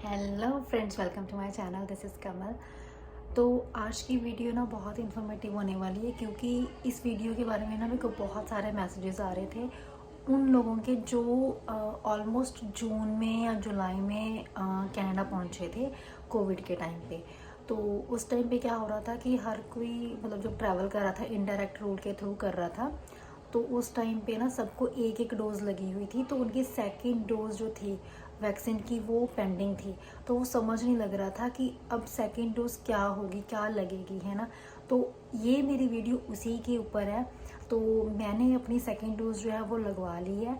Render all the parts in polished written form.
Hello friends, welcome to my channel. This is Kamal. तो आज की वीडियो ना बहुत इन्फॉर्मेटिव होने वाली है, क्योंकि इस वीडियो के बारे में ना मेरे को बहुत सारे मैसेजेस आ रहे थे उन लोगों के जो ऑलमोस्ट जून में या जुलाई में कनाडा पहुंचे थे कोविड के टाइम पे। तो उस टाइम पे क्या हो रहा था कि हर कोई मतलब जो ट्रैवल कर रहा था इनडायरेक्ट रूट के थ्रू कर रहा था। तो उस टाइम पे ना सबको एक एक डोज़ लगी हुई थी, तो उनकी सेकंड डोज़ जो थी वैक्सीन की वो पेंडिंग थी। तो वो समझ नहीं लग रहा था कि अब सेकंड डोज क्या होगी, क्या लगेगी, है ना। तो ये मेरी वीडियो उसी के ऊपर है। तो मैंने अपनी सेकंड डोज जो है वो लगवा ली है।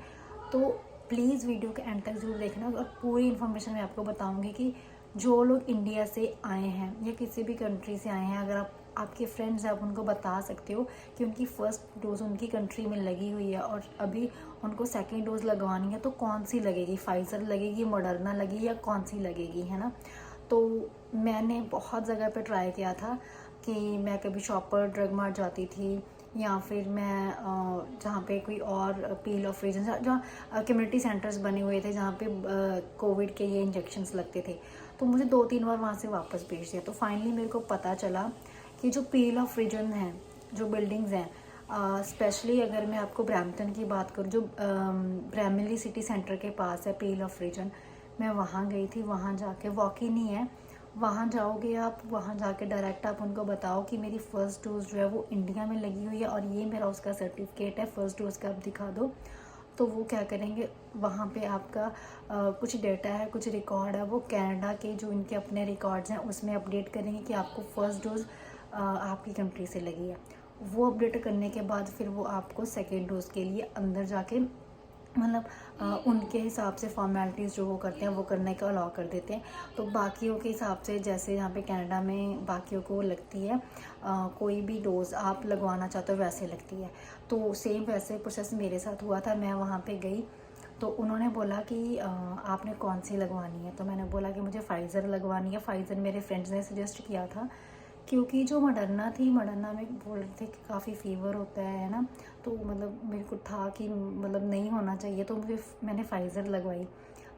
तो प्लीज़ वीडियो के एंड तक ज़रूर देखना और पूरी इन्फॉर्मेशन मैं आपको बताऊंगी कि जो लोग इंडिया से आए हैं या किसी भी कंट्री से आए हैं, अगर आपके फ्रेंड्स हैं आप उनको बता सकते हो कि उनकी फ़र्स्ट डोज़ उनकी कंट्री में लगी हुई है और अभी उनको सेकेंड डोज़ लगवानी है तो कौन सी लगेगी, फाइज़र लगेगी, मॉडर्ना लगेगी या कौन सी लगेगी, है ना। तो मैंने बहुत जगह पे ट्राई किया था कि मैं कभी शॉपर ड्रग मार्ट जाती थी या फिर मैं जहाँ पे कोई और पील ऑफ रीजन जहाँ कम्युनिटी सेंटर्स बने हुए थे जहाँ पे कोविड के ये इंजेक्शंस लगते थे। तो मुझे 2-3 बार वहाँ से वापस भेज दिया। तो फाइनली मेरे को पता चला कि जो पील ऑफ रीजन हैं, जो बिल्डिंग्स हैं, स्पेशली अगर मैं आपको ब्रैम्पटन की बात करूँ, जो ब्रैमली सिटी सेंटर के पास है पील ऑफ रीजन, मैं वहाँ गई थी। वहाँ जाके वॉक इन ही है, वहाँ जाओगे आप, वहाँ जाके डायरेक्ट आप उनको बताओ कि मेरी फ़र्स्ट डोज़ जो है वो इंडिया में लगी हुई है और ये मेरा उसका सर्टिफिकेट है फ़र्स्ट डोज़ का, आप दिखा दो। तो वो क्या करेंगे, वहाँ पे आपका कुछ डेटा है, कुछ रिकॉर्ड है, वो कनाडा के जो इनके अपने रिकॉर्ड्स हैं उसमें अपडेट करेंगे कि आपको फ़र्स्ट डोज़ आपकी कंट्री से लगी है। वो अपडेट करने के बाद फिर वो आपको सेकेंड डोज़ के लिए अंदर जाके मतलब उनके हिसाब से फॉर्मेलिटीज़ जो वो करते हैं वो करने का अलाउ कर देते हैं। तो बाकियों के हिसाब से जैसे यहाँ पे कनाडा में बाकियों को लगती है कोई भी डोज़ आप लगवाना चाहते हो वैसे लगती है। तो सेम वैसे प्रोसेस मेरे साथ हुआ था। मैं वहाँ पे गई तो उन्होंने बोला कि आपने कौन सी लगवानी है। तो मैंने बोला कि मुझे फ़ाइज़र लगवानी है। फ़ाइज़र मेरे फ्रेंड्स ने सजेस्ट किया था, क्योंकि जो मडर्ना थी, मडर्ना में बोल रहे थे कि काफ़ी फ़ीवर होता है ना। तो मतलब मेरे को था कि मतलब नहीं होना चाहिए, तो मैंने फ़ाइज़र लगवाई।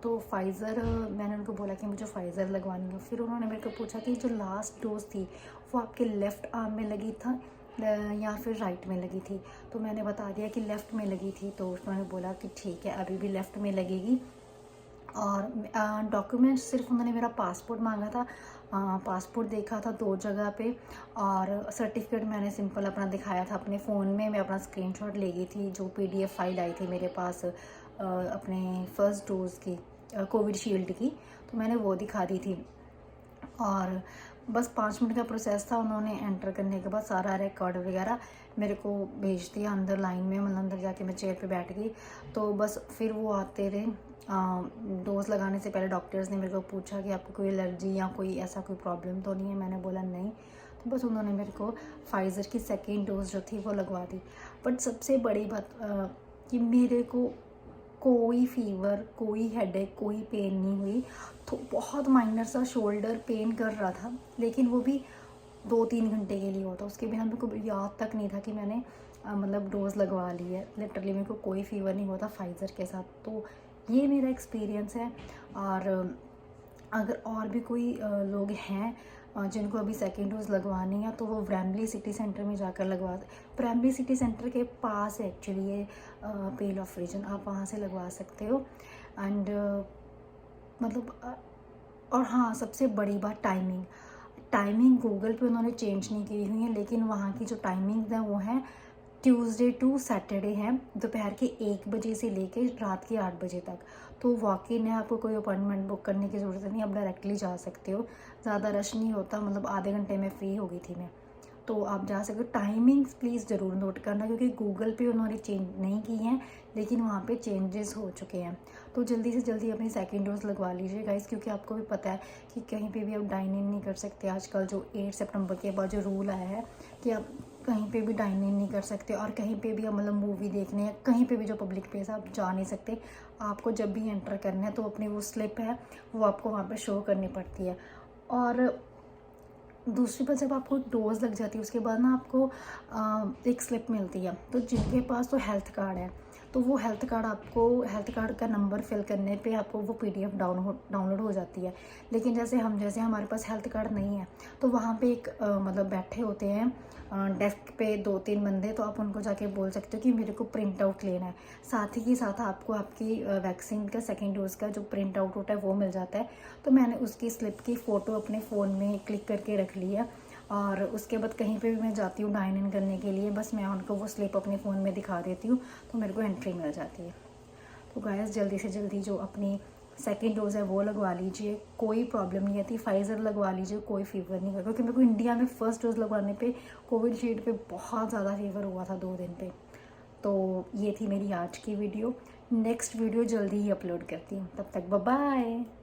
तो फ़ाइज़र मैंने उनको बोला कि मुझे फ़ाइज़र लगवानी है। फिर उन्होंने मेरे को पूछा कि जो लास्ट डोज़ थी वो आपके लेफ़्ट आर्म में लगी था या फिर राइट में लगी थी। तो मैंने बता दिया कि लेफ़्ट में लगी थी। तो उन्होंने बोला कि ठीक है, अभी भी लेफ़्ट में लगेगी। और डॉक्यूमेंट्स सिर्फ उन्होंने मेरा पासपोर्ट मांगा था। पासपोर्ट देखा था 2 जगह पे और सर्टिफिकेट मैंने सिंपल अपना दिखाया था अपने फ़ोन में। मैं अपना स्क्रीनशॉट ले गई थी, जो पीडीएफ फाइल आई थी मेरे पास अपने फ़र्स्ट डोज़ की, कोविड शील्ड की, तो मैंने वो दिखा दी थी। और बस 5 मिनट का प्रोसेस था। उन्होंने एंटर करने के बाद सारा रिकॉर्ड वगैरह मेरे को भेज दिया अंदर लाइन में। मतलब अंदर जाके मैं चेयर पे बैठ गई। तो बस फिर वो आते रहे। डोज़ लगाने से पहले डॉक्टर्स ने मेरे को पूछा कि आपको कोई एलर्जी या कोई ऐसा कोई प्रॉब्लम तो नहीं है। मैंने बोला नहीं। तो बस उन्होंने मेरे को फ़ाइज़र की सेकेंड डोज़ जो थी वो लगवा दी। बट सबसे बड़ी बात कि मेरे को कोई फ़ीवर, कोई हेडेक, कोई पेन नहीं हुई। तो बहुत माइनर सा शोल्डर पेन कर रहा था, लेकिन वो भी 2-3 घंटे के लिए होता। उसके बिना मेरे को याद तक नहीं था कि मैंने मतलब डोज़ लगवा ली है। लिटरली मेरे को कोई फ़ीवर नहीं होता फ़ाइज़र के साथ। तो ये मेरा एक्सपीरियंस है। और अगर और भी कोई लोग हैं जिनको अभी सेकेंड डोज़ लगवानी है तो वो ब्रैमली सिटी सेंटर में जाकर लगवा ब्रैमली सिटी सेंटर के पास है एक्चुअली ये पील ऑफ रीजन, आप वहाँ से लगवा सकते हो। एंड मतलब और हाँ, सबसे बड़ी बात टाइमिंग। टाइमिंग गूगल पे उन्होंने चेंज नहीं की हुई है, लेकिन वहाँ की जो टाइमिंग्स हैं वो हैं ट्यूसडे टू सैटरडे है, दोपहर के 1 बजे से लेके रात के 8 बजे तक। तो वॉक इन है, आपको कोई अपॉइंटमेंट बुक करने की ज़रूरत नहीं, आप डायरेक्टली जा सकते हो। ज़्यादा रश नहीं होता, मतलब आधे घंटे में फ्री हो गई थी मैं। तो आप जा सकते हो। टाइमिंग्स प्लीज़ ज़रूर नोट करना, क्योंकि गूगल पे उन्होंने चेंज नहीं की हैं, लेकिन वहाँ पे चेंजेस हो चुके हैं। तो जल्दी से जल्दी अपनी सेकेंड डोज़ लगवा लीजिए गाइस, क्योंकि आपको भी पता है कि कहीं पे भी आप डाइन इन नहीं कर सकते। आजकल जो 8 सितंबर के बाद जो रूल आया है कि आप कहीं पे भी डाइन इन नहीं कर सकते और कहीं पे भी मतलब मूवी देखने या कहीं पे भी जो पब्लिक प्लेस आप जा नहीं सकते। आपको जब भी एंटर करना है तो अपनी वो स्लिप है वो आपको वहाँ पे शो करनी पड़ती है। और दूसरी बात, जब आपको डोज़ लग जाती है उसके बाद ना आपको एक स्लिप मिलती है। तो जिनके पास तो हेल्थ कार्ड है तो वो हेल्थ कार्ड का नंबर फिल करने पे आपको वो PDF डाउनलोड हो जाती है। लेकिन जैसे हमारे पास हेल्थ कार्ड नहीं है, तो वहाँ पे एक मतलब बैठे होते हैं डेस्क पे 2-3 बंदे, तो आप उनको जाके बोल सकते हो कि मेरे को प्रिंट आउट लेना है। साथ ही साथ आपको आपकी वैक्सीन का सेकेंड डोज का जो प्रिंट आउट होता है वो मिल जाता है। तो मैंने उसकी स्लिप की फ़ोटो अपने फ़ोन में क्लिक करके रख ली है, और उसके बाद कहीं पे भी मैं जाती हूँ डाइन इन करने के लिए, बस मैं उनको वो स्लिप अपने फ़ोन में दिखा देती हूँ, तो मेरे को एंट्री मिल जाती है। तो गाइस, जल्दी से जल्दी जो अपनी सेकेंड डोज़ है वो लगवा लीजिए, कोई प्रॉब्लम नहीं आती। फाइज़र लगवा लीजिए, कोई फीवर नहीं होगा, क्योंकि मेरे को इंडिया में फर्स्ट डोज़ लगवाने पे कोविशील्ड पे बहुत ज़्यादा फीवर हुआ था 2 दिन पे। तो ये थी मेरी आज की वीडियो। नेक्स्ट वीडियो जल्दी ही अपलोड करती हूँ, तब तक बाय बाय।